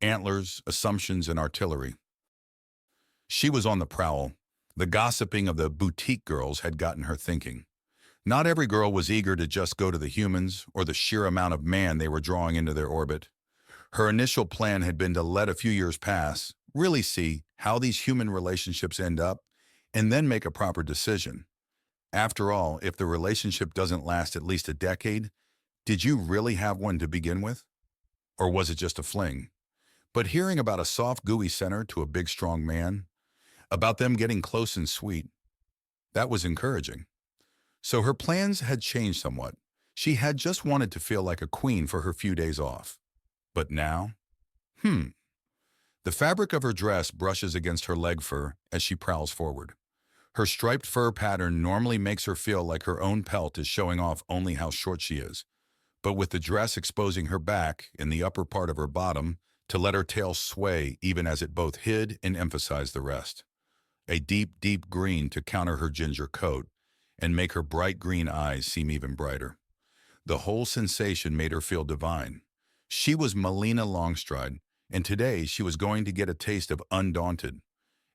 antlers, assumptions, and artillery. She was on the prowl. The gossiping of the boutique girls had gotten her thinking. Not every girl was eager to just go to the humans or the sheer amount of man they were drawing into their orbit. Her initial plan had been to let a few years pass, really see how these human relationships end up, and then make a proper decision. After all, if the relationship doesn't last at least a decade, did you really have one to begin with? Or was it just a fling? But hearing about a soft, gooey center to a big, strong man, about them getting close and sweet, that was encouraging. So her plans had changed somewhat. She had just wanted to feel like a queen for her few days off. But now? The fabric of her dress brushes against her leg fur as she prowls forward. Her striped fur pattern normally makes her feel like her own pelt is showing off only how short she is. But with the dress exposing her back and the upper part of her bottom to let her tail sway even as it both hid and emphasized the rest. A deep, deep green to counter her ginger coat and make her bright green eyes seem even brighter. The whole sensation made her feel divine. She was Melina Longstride, and today she was going to get a taste of Undaunted.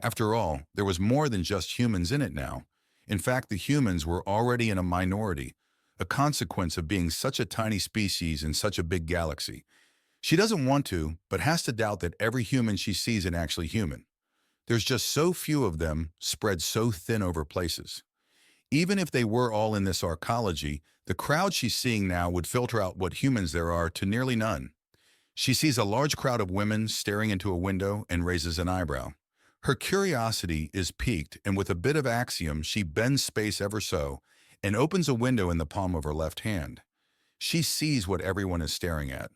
After all, there was more than just humans in it now. In fact, the humans were already in a minority, a consequence of being such a tiny species in such a big galaxy. She doesn't want to, but has to doubt that every human she sees is actually human. There's just so few of them spread so thin over places. Even if they were all in this arcology, the crowd she's seeing now would filter out what humans there are to nearly none. She sees a large crowd of women staring into a window and raises an eyebrow. Her curiosity is piqued, and with a bit of axiom, she bends space ever so and opens a window in the palm of her left hand. She sees what everyone is staring at.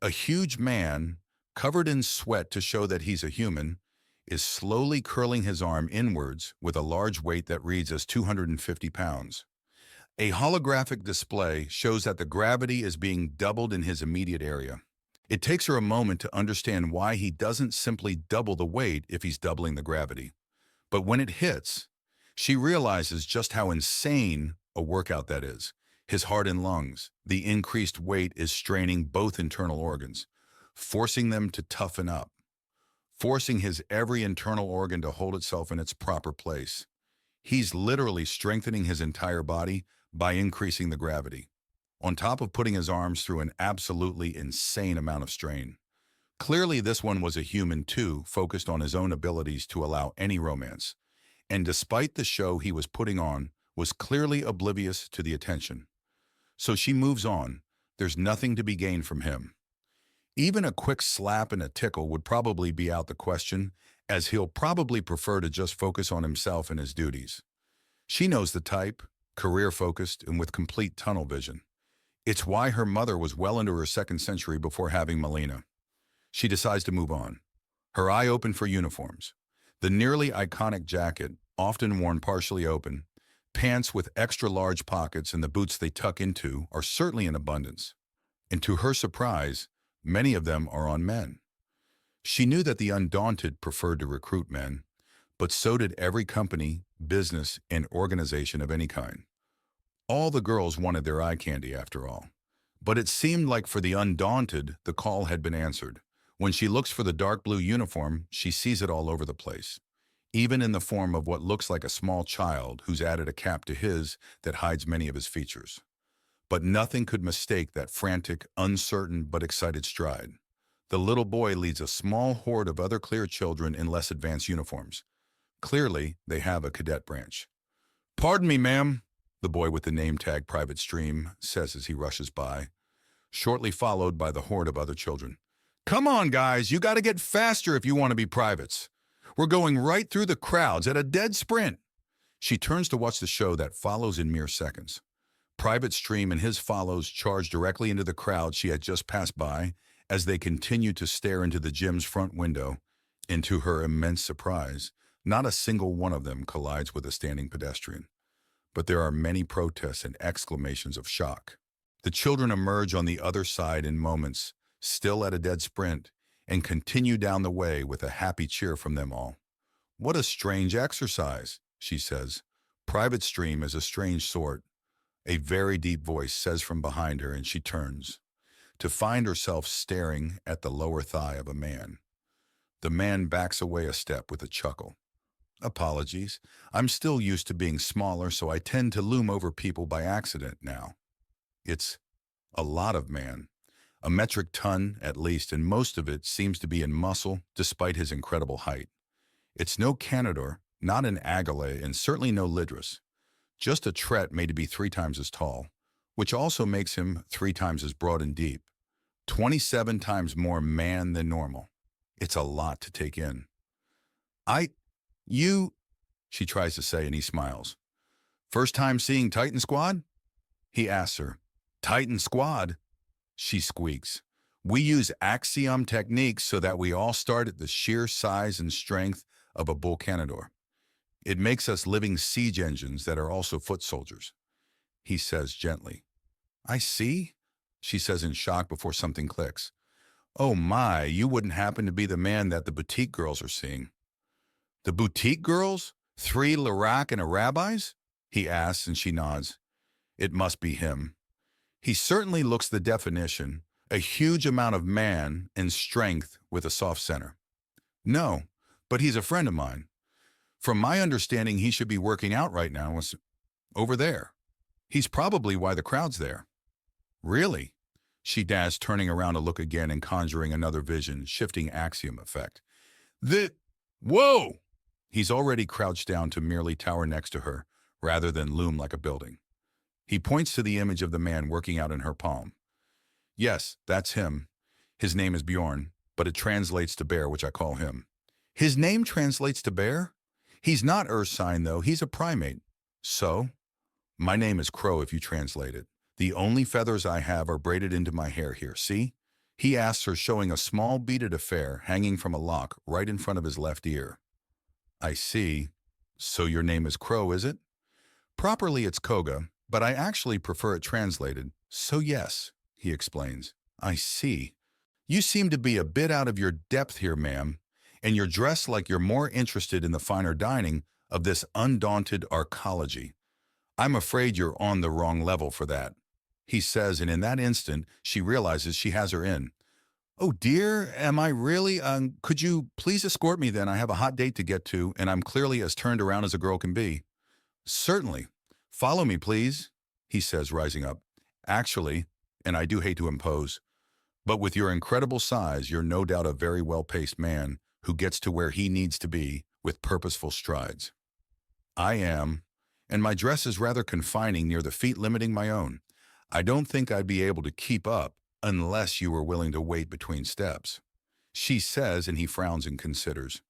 A huge man, covered in sweat to show that he's a human, is slowly curling his arm inwards with a large weight that reads as 250 pounds. A holographic display shows that the gravity is being doubled in his immediate area. It takes her a moment to understand why he doesn't simply double the weight if he's doubling the gravity. But when it hits, she realizes just how insane a workout that is. His heart and lungs, the increased weight is straining both internal organs, forcing them to toughen up, forcing his every internal organ to hold itself in its proper place. He's literally strengthening his entire body by increasing the gravity, on top of putting his arms through an absolutely insane amount of strain. Clearly, this one was a human too, focused on his own abilities to allow any romance, and despite the show he was putting on, was clearly oblivious to the attention. So she moves on. There's nothing to be gained from him. Even a quick slap and a tickle would probably be out the question, as he'll probably prefer to just focus on himself and his duties. She knows the type, career-focused and with complete tunnel vision. It's why her mother was well into her second century before having Melina. She decides to move on. Her eye open for uniforms. The nearly iconic jacket, often worn partially open, pants with extra-large pockets and the boots they tuck into are certainly in abundance. And to her surprise, many of them are on men. She knew that the Undaunted preferred to recruit men, but so did every company, business, and organization of any kind. All the girls wanted their eye candy after all. But it seemed like for the Undaunted, the call had been answered. When she looks for the dark blue uniform, she sees it all over the place, even in the form of what looks like a small child who's added a cap to his that hides many of his features. But nothing could mistake that frantic, uncertain, but excited stride. The little boy leads a small horde of other clear children in less advanced uniforms. Clearly, they have a cadet branch. "Pardon me, ma'am," the boy with the name tag Private Stream says as he rushes by, shortly followed by the horde of other children. "Come on, guys, you gotta get faster if you want to be privates. We're going right through the crowds at a dead sprint." She turns to watch the show that follows in mere seconds. Private Stream and his follows charge directly into the crowd she had just passed by as they continue to stare into the gym's front window. And to her immense surprise, not a single one of them collides with a standing pedestrian. But there are many protests and exclamations of shock. The children emerge on the other side in moments, still at a dead sprint, and continue down the way with a happy cheer from them all. "What a strange exercise," she says. "Private Stream is a strange sort," a very deep voice says from behind her, and she turns. to find herself staring at the lower thigh of a man. The man backs away a step with a chuckle. Apologies. I'm still used to being smaller, so I tend to loom over people by accident now. It's a lot of man. A metric ton, at least, and most of it seems to be in muscle, despite his incredible height. It's no Canador, not an Agale, and certainly no Lidris. Just a Tret made to be 3 times as tall, which also makes him 3 times as broad and deep. 27 times more man than normal. It's a lot to take in. You, she tries to say, and he smiles. First time seeing Titan Squad? He asks her. Titan Squad? She squeaks. We use axiom techniques so that we all start at the sheer size and strength of a bull Canador. It makes us living siege engines that are also foot soldiers. He says gently. I see, she says in shock before something clicks. Oh my, you wouldn't happen to be the man that the boutique girls are seeing. The boutique girls? 3 Lirac and a rabbi's? He asks and she nods. It must be him. He certainly looks the definition, a huge amount of man and strength with a soft center. No, but he's a friend of mine. From my understanding, he should be working out right now over there. He's probably why the crowd's there. Really? She dashed, turning around to look again and conjuring another vision, shifting axiom effect. Whoa! He's already crouched down to merely tower next to her, rather than loom like a building. He points to the image of the man working out in her palm. Yes, that's him. His name is Bjorn, but it translates to bear, which I call him. His name translates to bear? He's not Ursine, though. He's a primate. So? My name is Crow, if you translate it. The only feathers I have are braided into my hair here, see? He asks her, showing a small beaded affair hanging from a lock right in front of his left ear. I see. So your name is Crow, is it? Properly it's Koga, but I actually prefer it translated. So yes, he explains. I see. You seem to be a bit out of your depth here, ma'am, and you're dressed like you're more interested in the finer dining of this undaunted arcology. I'm afraid you're on the wrong level for that, he says, and in that instant, she realizes she has her in. Oh dear, am I really? Could you please escort me then? I have a hot date to get to, and I'm clearly as turned around as a girl can be. Certainly. Follow me, please, he says, rising up. Actually, and I do hate to impose, but with your incredible size, you're no doubt a very well-paced man who gets to where he needs to be with purposeful strides. I am, and my dress is rather confining near the feet, limiting my own. I don't think I'd be able to keep up unless you were willing to wait between steps. She says, and he frowns and considers.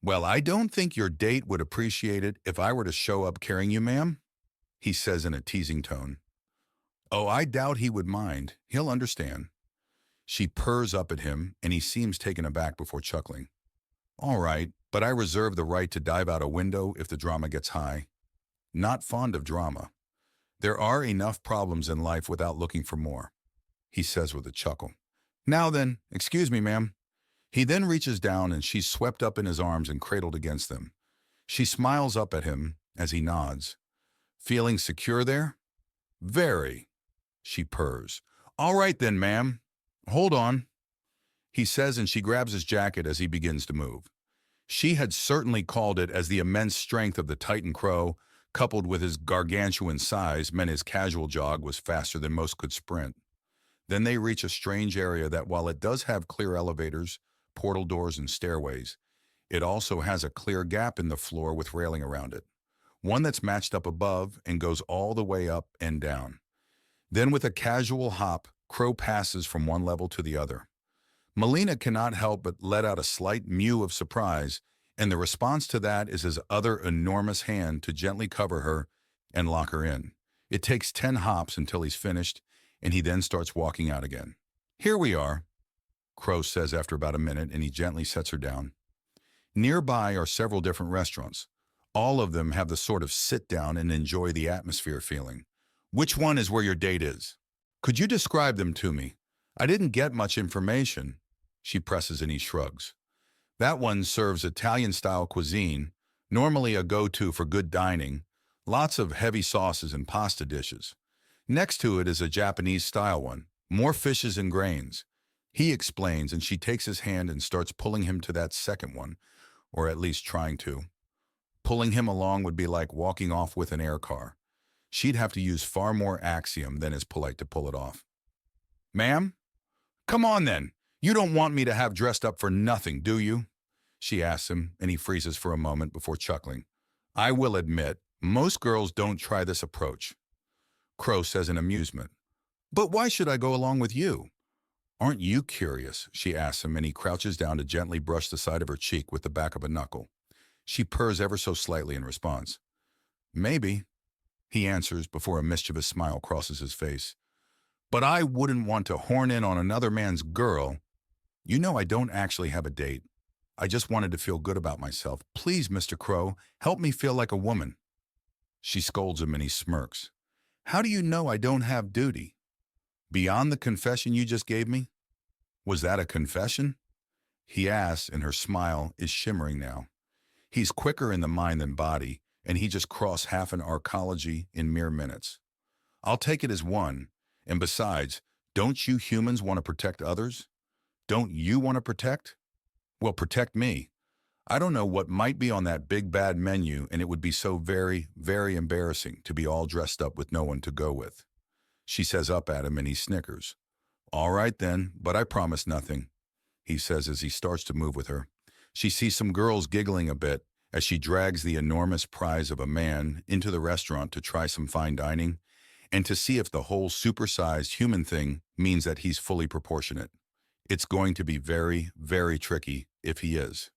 Well, I don't think your date would appreciate it if I were to show up carrying you, ma'am, he says in a teasing tone. Oh, I doubt he would mind. He'll understand. She purrs up at him, and he seems taken aback before chuckling. All right, but I reserve the right to dive out a window if the drama gets high. Not fond of drama. There are enough problems in life without looking for more, he says with a chuckle. Now then, excuse me, ma'am. He then reaches down and she's swept up in his arms and cradled against them. She smiles up at him as he nods. Feeling secure there? Very, she purrs. All right then, ma'am. Hold on, he says, and she grabs his jacket as he begins to move. She had certainly called it as the immense strength of the Titan Crow, coupled with his gargantuan size, meant his casual jog was faster than most could sprint. Then they reach a strange area that, while it does have clear elevators, portal doors, and stairways, it also has a clear gap in the floor with railing around it, one that's matched up above and goes all the way up and down. Then with a casual hop, Crow passes from one level to the other. Melina cannot help but let out a slight mew of surprise, and the response to that is his other enormous hand to gently cover her and lock her in. It takes 10 hops until he's finished, and he then starts walking out again. Here we are, Crow says after about a minute, and he gently sets her down. Nearby are several different restaurants. All of them have the sort of sit down and enjoy the atmosphere feeling. Which one is where your date is? Could you describe them to me? I didn't get much information, she presses, and he shrugs. That one serves Italian-style cuisine, normally a go-to for good dining, lots of heavy sauces and pasta dishes. Next to it is a Japanese-style one, More fishes and grains. He explains, and she takes his hand and starts pulling him to that second one, or at least trying to. Pulling him along would be like walking off with an air car. She'd have to use far more axiom than is polite to pull it off. Ma'am? Come on then. You don't want me to have dressed up for nothing, do you? She asks him, and he freezes for a moment before chuckling. I will admit, most girls don't try this approach. Crow says in amusement. But why should I go along with you? Aren't you curious? She asks him, and he crouches down to gently brush the side of her cheek with the back of a knuckle. She purrs ever so slightly in response. Maybe, he answers before a mischievous smile crosses his face. But I wouldn't want to horn in on another man's girl. You know I don't actually have a date. I just wanted to feel good about myself. Please, Mr. Crow, help me feel like a woman. She scolds him and he smirks. How do you know I don't have duty? Beyond the confession you just gave me? Was that a confession? He asks, and her smile is shimmering now. He's quicker in the mind than body, and he just crossed half an arcology in mere minutes. I'll take it as one, and besides, don't you humans want to protect others? Don't you want to protect? Well, protect me. I don't know what might be on that big bad menu, and it would be so very, very embarrassing to be all dressed up with no one to go with. She says up at him, and he snickers. All right then, but I promise nothing, he says as he starts to move with her. She sees some girls giggling a bit as she drags the enormous prize of a man into the restaurant to try some fine dining and to see if the whole supersized human thing means that he's fully proportionate. It's going to be very, very tricky if he is.